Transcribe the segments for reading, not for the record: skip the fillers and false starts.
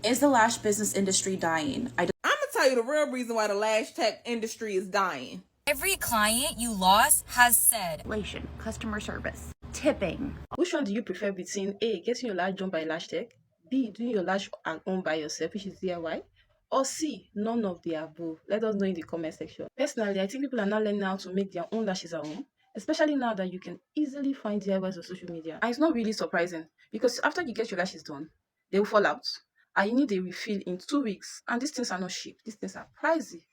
Is the lash business industry dying? I'm gonna tell you the real reason why the lash tech industry is dying. Every client you lost has said Relation, customer service, tipping. Which one do you prefer between A, getting your lash done by lash tech, B, doing your lash at home by yourself, which is DIY, or C, none of the above? Let us know in the comment section. Personally, I think people are now learning how to make their own lashes at home, especially now that you can easily find DIYs on social media. And it's not really surprising because after you get your lashes done, they will fall out and you need a refill in 2 weeks. And these things are not cheap. These things are pricey.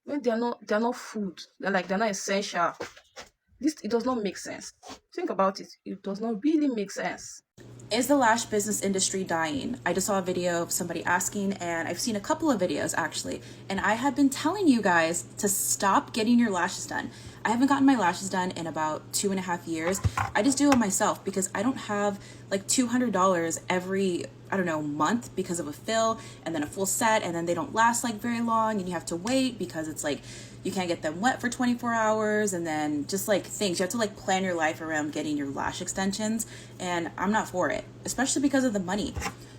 When they're not food, they're not essential. It does not make sense. Think about it. It does not really make sense. Is the lash business industry dying? I just saw a video of somebody asking, and I've seen a couple of videos actually, and I have been telling you guys to stop getting your lashes done. I haven't gotten my lashes done in about 2.5 years. I just do it myself because I don't have like $200 every, I don't know, month because of a fill and then a full set, and then they don't last like very long and you have to wait because it's like you can't get them wet for 24 hours, and then just like things. You have to like plan your life around getting your lash extensions, and I'm not for it, especially because of the money.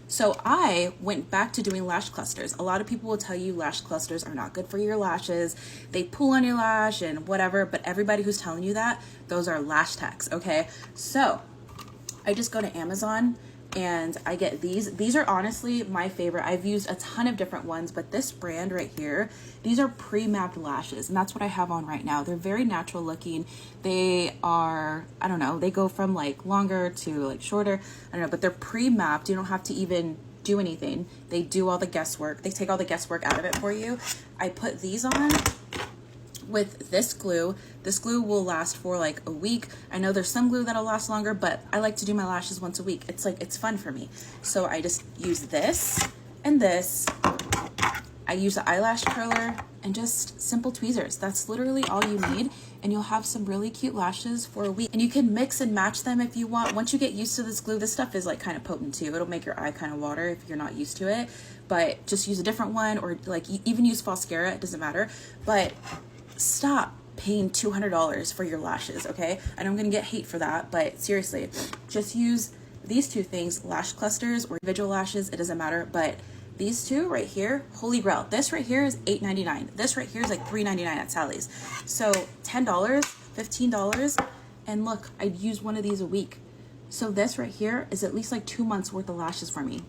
So I went back to doing lash clusters. A lot of people will tell you lash clusters are not good for your lashes. They pull on your lash and whatever, but everybody who's telling you that, those are lash techs, okay? So I just go to Amazon and I get these. These are honestly my favorite. I've used a ton of different ones, but this brand right here, these are pre-mapped lashes, and that's what I have on right now. They're very natural looking. They are, I don't know, they go from like longer to like shorter, I don't know, but they're pre-mapped. You don't have to even do anything. They do all the guesswork. They take all the guesswork out of it for you. I put these on with this glue. This glue will last for like a week. I know there's some glue that'll last longer, but I like to do my lashes once a week. It's fun for me. So I just use this and this. I use the eyelash curler and just simple tweezers. That's literally all you need, and you'll have some really cute lashes for a week. And you can mix and match them if you want. Once you get used to this glue, this stuff is like kind of potent too. It'll make your eye kind of water if you're not used to it, but just use a different one, or like even use Foscara, it doesn't matter. But stop paying $200 for your lashes, okay? I know I'm gonna get hate for that, but seriously, just use these two things, lash clusters or individual lashes, it doesn't matter. But these two right here, holy grail. This right here is $8.99. This right here is like $3.99 at Sally's. So $10, $15, and look, I'd use one of these a week. So this right here is at least like 2 months worth of lashes for me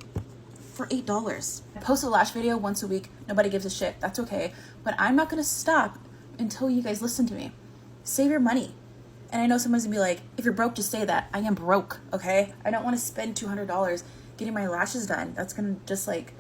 for $8. I post a lash video once a week. Nobody gives a shit. That's okay. But I'm not gonna stop until you guys listen to me. Save your money. And I know someone's gonna be like, if you're broke, just say that. I am broke, okay? I don't want to spend $200 getting my lashes done. That's gonna just like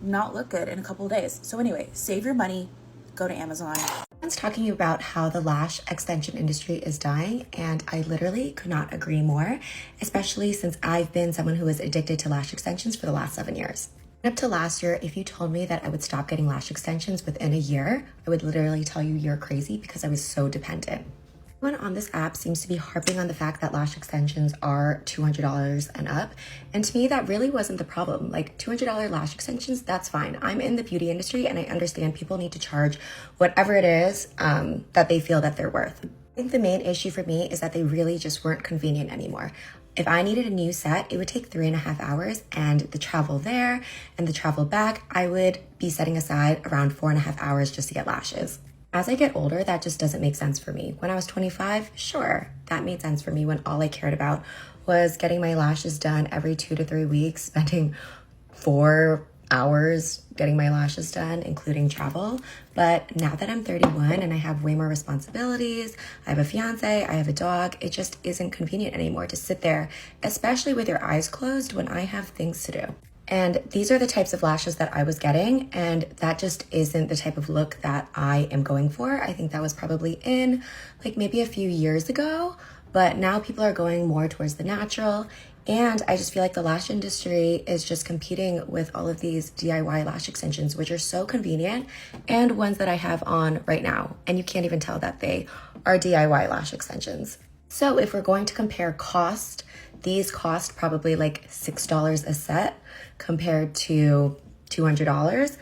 not look good in a couple of days. So anyway, save your money, go to Amazon. Everyone's talking about how the lash extension industry is dying, and I literally could not agree more, especially since I've been someone who is addicted to lash extensions for the last 7 years. Up to last year, if you told me that I would stop getting lash extensions within a year, I would literally tell you you're crazy because I was so dependent. Everyone on this app seems to be harping on the fact that lash extensions are $200 and up. And to me, that really wasn't the problem. Like $200 lash extensions, that's fine. I'm in the beauty industry and I understand people need to charge whatever it is that they feel that they're worth. I think the main issue for me is that they really just weren't convenient anymore. If I needed a new set, it would take 3.5 hours, and the travel there and the travel back, I would be setting aside around 4.5 hours just to get lashes. As I get older, that just doesn't make sense for me. When I was 25, sure, that made sense for me when all I cared about was getting my lashes done every 2 to 3 weeks, spending 4 hours getting my lashes done, including travel. But now that I'm 31 and I have way more responsibilities, I have a fiance, I have a dog, it just isn't convenient anymore to sit there, especially with your eyes closed when I have things to do. And these are the types of lashes that I was getting, and that just isn't the type of look that I am going for. I think that was probably in like maybe a few years ago, but now people are going more towards the natural. And I just feel like the lash industry is just competing with all of these DIY lash extensions, which are so convenient, and ones that I have on right now. And you can't even tell that they are DIY lash extensions. So if we're going to compare cost, these cost probably like $6 a set compared to $200.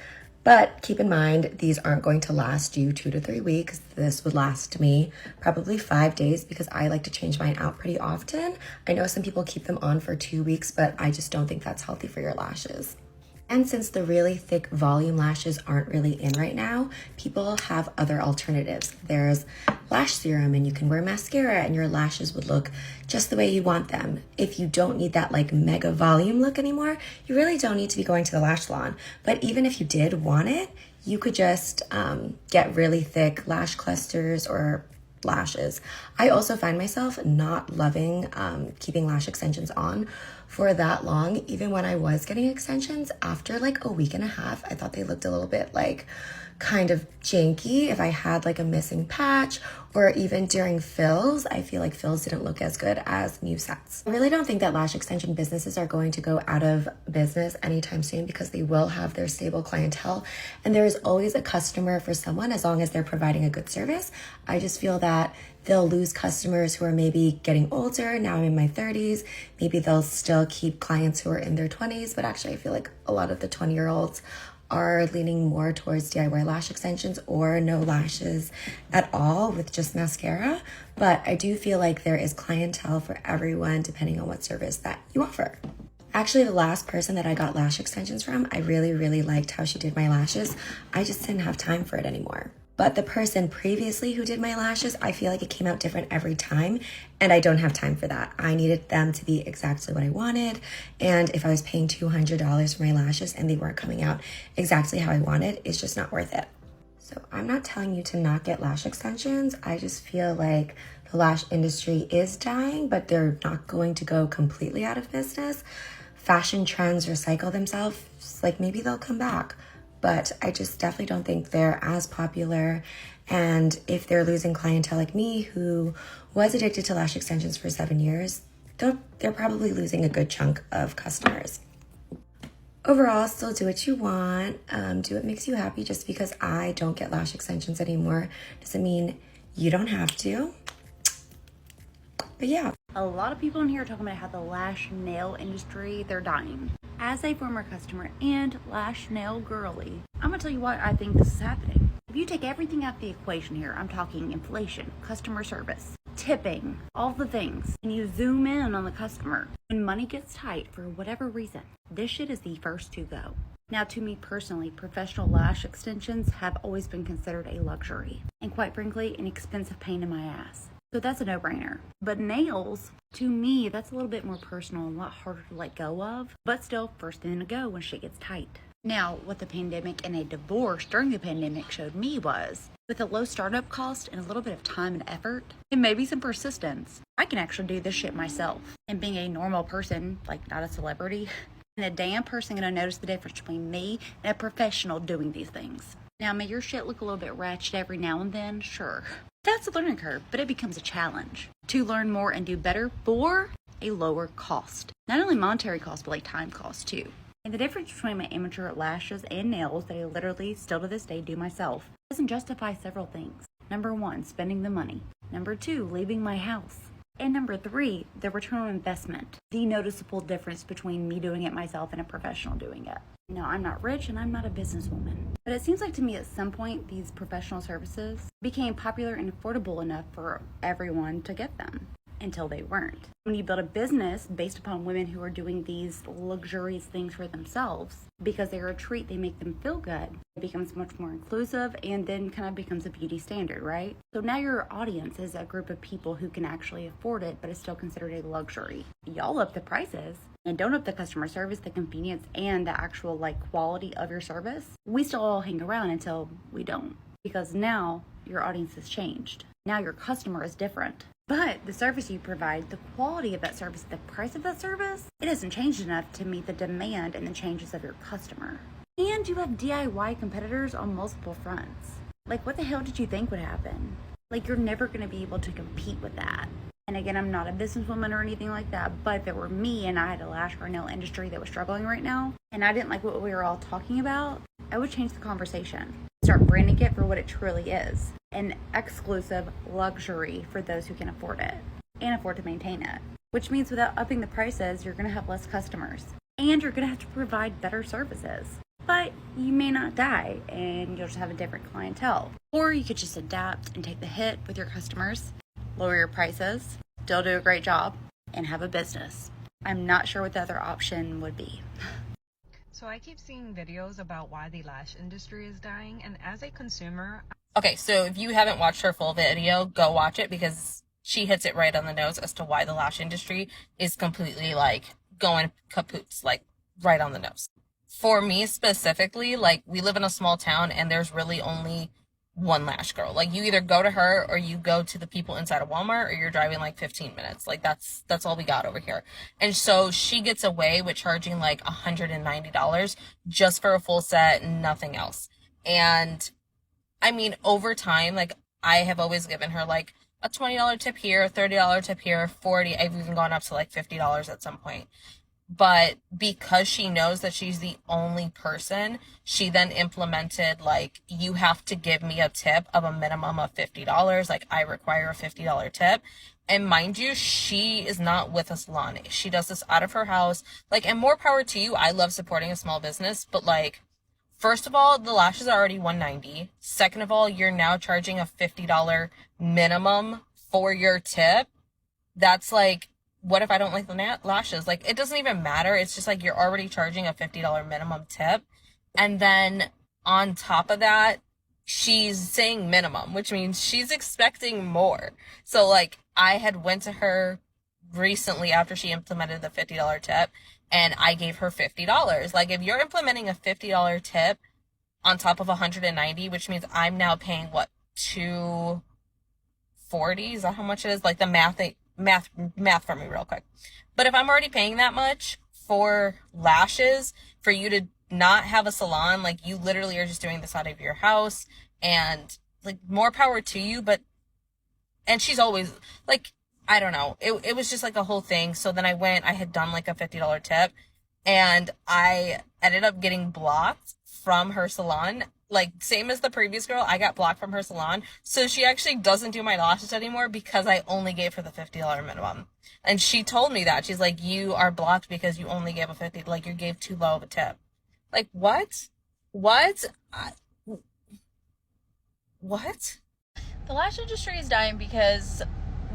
But keep in mind, these aren't going to last you 2 to 3 weeks. This would last me probably 5 days because I like to change mine out pretty often. I know some people keep them on for 2 weeks, but I just don't think that's healthy for your lashes. And since the really thick volume lashes aren't really in right now, people have other alternatives. There's lash serum, and you can wear mascara and your lashes would look just the way you want them. If you don't need that like mega volume look anymore, you really don't need to be going to the lash salon. But even if you did want it, you could just get really thick lash clusters or lashes. I also find myself not loving keeping lash extensions on for that long. Even when I was getting extensions, after like a week and a half, I thought they looked a little bit like kind of janky if I had like a missing patch, or even during fills. I feel like fills didn't look as good as new sets. I really don't think that lash extension businesses are going to go out of business anytime soon, because they will have their stable clientele and there is always a customer for someone as long as they're providing a good service. I just feel that they'll lose customers who are maybe getting older. Now I'm in my 30s. Maybe they'll still keep clients who are in their 20s, but actually I feel like a lot of the 20-year-olds are leaning more towards DIY lash extensions or no lashes at all with just mascara. But I do feel like there is clientele for everyone depending on what service that you offer. Actually, the last person that I got lash extensions from, I really liked how she did my lashes. I just didn't have time for it anymore. But the person previously who did my lashes, I feel like it came out different every time, and I don't have time for that. I needed them to be exactly what I wanted, and if I was paying $200 for my lashes and they weren't coming out exactly how I wanted, it's just not worth it. So I'm not telling you to not get lash extensions. I just feel like the lash industry is dying, but they're not going to go completely out of business. Fashion trends recycle themselves, like maybe they'll come back. But I just definitely don't think they're as popular. And if they're losing clientele like me, who was addicted to lash extensions for 7 years, they're probably losing a good chunk of customers. Overall, still do what you want. Do what makes you happy. Just because I don't get lash extensions anymore doesn't mean you don't have to. But yeah. A lot of people in here are talking about how the lash nail industry, they're dying. As a former customer and lash nail girly, I'm gonna tell you why I think this is happening. If you take everything out of the equation here, I'm talking inflation, customer service, tipping, all the things, and you zoom in on the customer. When money gets tight for whatever reason, this shit is the first to go. Now, to me personally, professional lash extensions have always been considered a luxury, and quite frankly, an expensive pain in my ass. So that's a no-brainer. But nails, to me, that's a little bit more personal and a lot harder to let go of, but still first thing to go when shit gets tight. Now, what the pandemic and a divorce during the pandemic showed me was, with a low startup cost and a little bit of time and effort, and maybe some persistence, I can actually do this shit myself. And being a normal person, like not a celebrity, and a damn person gonna notice the difference between me and a professional doing these things. Now, may your shit look a little bit ratchet every now and then? Sure. That's a learning curve, but it becomes a challenge to learn more and do better for a lower cost. Not only monetary cost, but like time cost too. And the difference between my amateur lashes and nails that I literally still to this day do myself doesn't justify several things. Number 1, spending the money. Number 2, leaving my house. And number 3, the return on investment. The noticeable difference between me doing it myself and a professional doing it. No, I'm not rich and I'm not a businesswoman. But it seems like to me at some point these professional services became popular and affordable enough for everyone to get them, until they weren't. When you build a business based upon women who are doing these luxurious things for themselves, because they're a treat, they make them feel good, it becomes much more inclusive and then kind of becomes a beauty standard, right? So now your audience is a group of people who can actually afford it, but it's still considered a luxury. Y'all up the prices and don't up the customer service, the convenience, and the actual quality of your service. We still all hang around until we don't, because now your audience has changed. Now your customer is different. But the service you provide, the quality of that service, the price of that service, it hasn't changed enough to meet the demand and the changes of your customer. And you have DIY competitors on multiple fronts. What the hell did you think would happen? You're never going to be able to compete with that. And again, I'm not a businesswoman or anything like that, but if it were me and I had a lash or nail industry that was struggling right now, and I didn't like what we were all talking about, I would change the conversation. Start branding it for what it truly is. An exclusive luxury for those who can afford it and afford to maintain it. Which means without upping the prices, you're going to have less customers. And you're going to have to provide better services. But you may not die and you'll just have a different clientele. Or you could just adapt and take the hit with your customers, lower your prices, still do a great job, and have a business. I'm not sure what the other option would be. So I keep seeing videos about why the lash industry is dying, and as a consumer... Okay, so if you haven't watched her full video, go watch it, because she hits it right on the nose as to why the lash industry is completely, like, going kaput, like, right on the nose. For me specifically, like, we live in a small town, and there's really only one lash girl. Like, you either go to her or you go to the people inside of Walmart, or you're driving like 15 minutes. Like, that's all we got over here. And so she gets away with charging like $190 just for a full set and nothing else. And I mean, over time, like, I have always given her like a $20 tip here, a $30 tip here, 40. I've even gone up to like $50 at some point. But because she knows that she's the only person, she then implemented, like, you have to give me a tip of a minimum of $50. Like, I require a $50 tip. And mind you, she is not with a salon. She does this out of her house. Like, and more power to you. I love supporting a small business. But, like, first of all, the lashes are already $190. Second of all, you're now charging a $50 minimum for your tip. That's, like, what if I don't like the lashes? Like, it doesn't even matter. It's just like you're already charging a $50 minimum tip. And then on top of that, she's saying minimum, which means she's expecting more. So, like, I had went to her recently after she implemented the $50 tip, and I gave her $50. Like, if you're implementing a $50 tip on top of $190, which means I'm now paying, what, $240? Is that how much it is? Like, the math for me real quick. But if I'm already paying that much for lashes, for you to not have a salon, like, you literally are just doing this out of your house, and, like, more power to you. But, and she's always, like, I don't know, it was just like a whole thing. So then I had done like a $50 tip, and I ended up getting blocked from her salon. Like, same as the previous girl, I got blocked from her salon. So she actually doesn't do my lashes anymore because I only gave her the $50 minimum. And she told me that. She's like, you are blocked because you only gave a 50, like, you gave too low of a tip. Like, what? What? What? The lash industry is dying because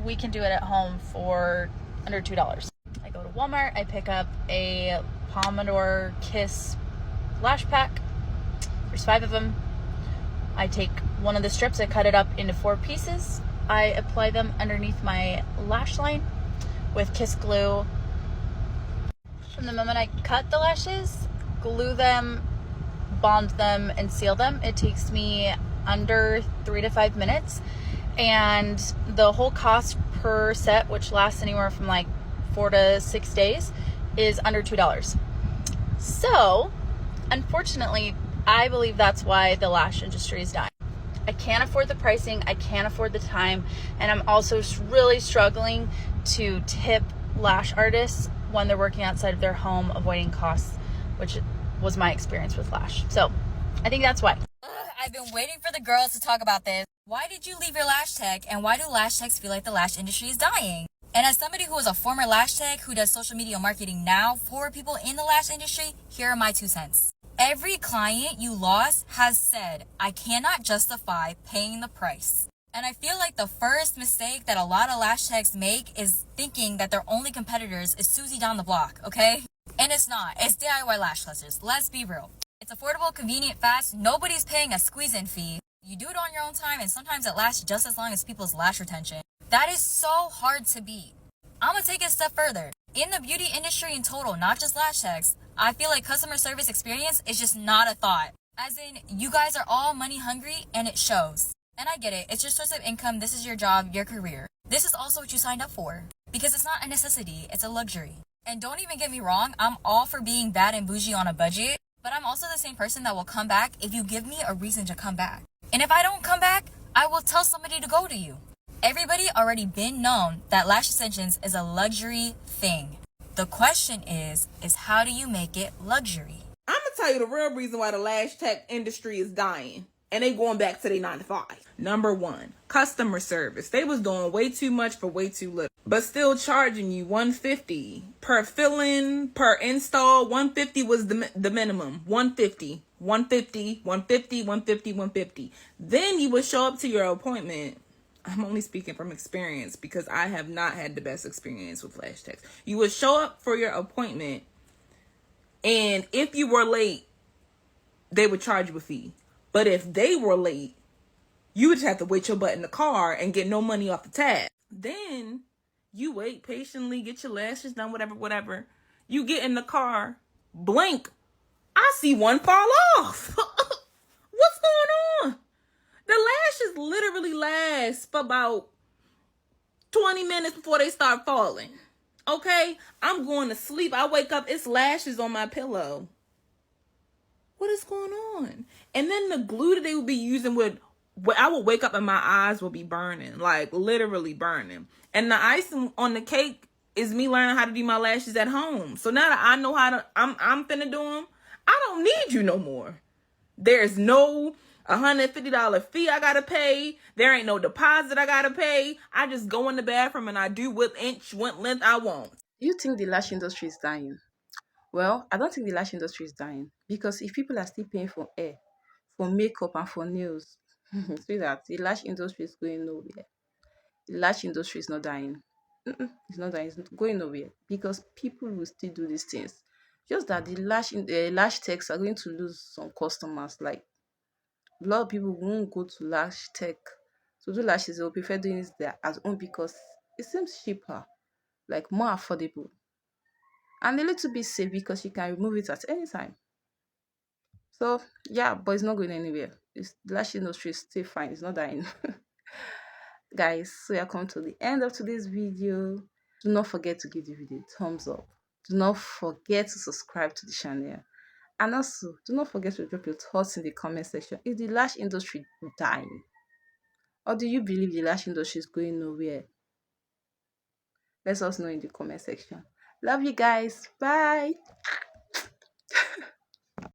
we can do it at home for under $2. I go to Walmart, I pick up a Pomodoro Kiss lash pack. There's 5 of them. I take one of the strips, I cut it up into 4 pieces. I apply them underneath my lash line with Kiss glue. From the moment I cut the lashes, glue them, bond them, and seal them, it takes me under 3 to 5 minutes. And the whole cost per set, which lasts anywhere from like 4 to 6 days, is under $2. So, unfortunately, I believe that's why the lash industry is dying. I can't afford the pricing, I can't afford the time, and I'm also really struggling to tip lash artists when they're working outside of their home, avoiding costs, which was my experience with lash. So, I think that's why. I've been waiting for the girls to talk about this. Why did you leave your lash tech, and why do lash techs feel like the lash industry is dying? And as somebody who is a former lash tech who does social media marketing now for people in the lash industry, here are my 2 cents. Every client you lost has said, I cannot justify paying the price. And I feel like the first mistake that a lot of lash techs make is thinking that their only competitors is Susie down the block, okay? And it's not. It's DIY lash clusters. Let's be real. It's affordable, convenient, fast. Nobody's paying a squeeze-in fee. You do it on your own time, and sometimes it lasts just as long as people's lash retention. That is so hard to beat. I'm gonna take it a step further. In the beauty industry in total, not just lash techs, I feel like customer service experience is just not a thought. As in, you guys are all money hungry, and it shows. And I get it. It's your source of income. This is your job, your career. This is also what you signed up for. Because it's not a necessity, it's a luxury. And don't even get me wrong, I'm all for being bad and bougie on a budget, but I'm also the same person that will come back if you give me a reason to come back. And if I don't come back, I will tell somebody to go to you. Everybody already been known that lash extensions is a luxury thing. The question is how do you make it luxury? I'm gonna tell you the real reason why the lash tech industry is dying. And they going back to their 9 to 5. Number 1, customer service. They was doing way too much for way too little, but still charging you $150 per fill-in, per install. $150 was the minimum. $150. Then you would show up to your appointment. I'm only speaking from experience because I have not had the best experience with lash techs. You would show up for your appointment And if you were late, they would charge you a fee. But if they were late, you would just have to wait your butt in the car and get no money off the tab. Then you wait patiently, get your lashes done, whatever. You get in the car, blink, I see one fall off. What's going on? The lashes literally last for about 20 minutes before they start falling. Okay? I'm going to sleep. I wake up, it's lashes on my pillow. What is going on? And then the glue that they would be using I would wake up and my eyes will be burning, like literally burning. And the icing on the cake is me learning how to do my lashes at home. So now that I know how to, I'm finna do them, I don't need you no more. There's no $150 fee I gotta pay. There ain't no deposit I gotta pay. I just go in the bathroom and I do what length I want. You think the lash industry is dying? Well, I don't think the lash industry is dying, because if people are still paying for hair, for makeup, and for nails, see that the lash industry is going nowhere. The lash industry is not dying. It's not dying. It's not going nowhere, because people will still do these things. Just that the lash techs are going to lose some customers. Like, a lot of people won't go to lash tech to do lashes. They'll prefer doing it there at home because it seems cheaper, like more affordable, and a little bit safe because you can remove it at any time. So yeah, but it's not going anywhere. The lash industry is still fine. It's not dying. Guys, so we are come to the end of today's video. Do not forget to give the video a thumbs up. Do not forget to subscribe to the channel. And also, do not forget to drop your thoughts in the comment section. Is the lash industry dying? Or do you believe the lash industry is going nowhere? Let us know in the comment section. Love you guys. Bye.